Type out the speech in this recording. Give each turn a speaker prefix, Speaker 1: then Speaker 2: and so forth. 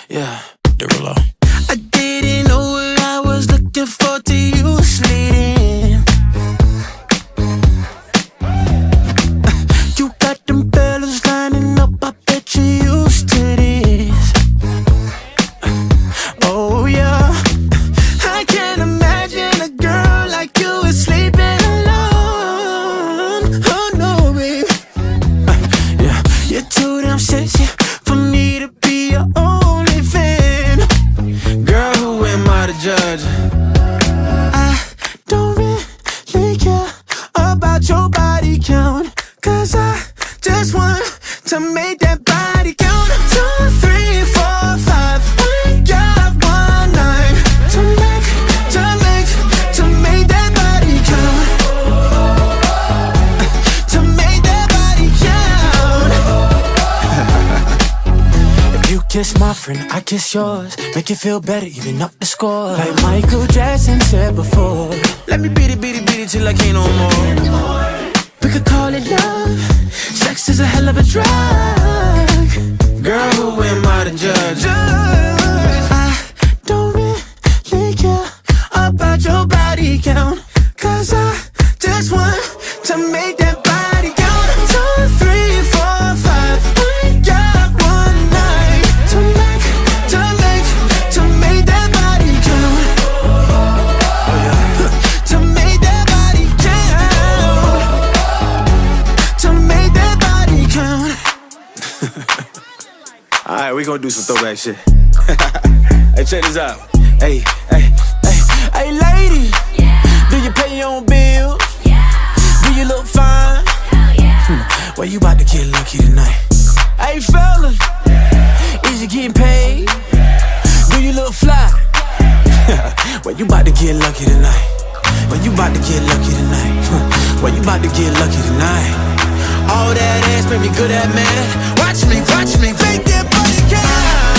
Speaker 1: Yeah, Derulo. I didn't know what I was looking for till you slid in. You got them fellas lining up, I bet you used to this. Oh yeah, I can't imagine a girl like you is sleeping alone. Oh no, baby. Yeah, you're too damn sexy for me to be your only fan. Girl, who am I to judge? I don't really care about your body count, 'cause I just want to make that body count. 2, 3, 4, 5. We got one night to make that body count. To make that body count. If you kiss my friend, I kiss yours. Make you feel better, even up the score. Like Michael Jackson said before. Let me beat it till I can't no more. We could call it love. Sex is a hell of a drug. Girl, who am I to judge? I don't really care about your body count, 'cause I just want to make that body count. 2, 3, 4, 5. We got one night to make that body count. To make that body count. To make that body count. Alright, we gonna do some throwback shit. Hey, check this out. Hey, lady. Do you pay your own bills? Do you look fine? Well, you about to get lucky tonight. Hey, fellas. Is you getting paid? Do you look fly? Well, you about to get lucky tonight. Well, you about to get lucky tonight. Well, you about to get lucky tonight. All that ass made me good at math. Watch me, make that body count.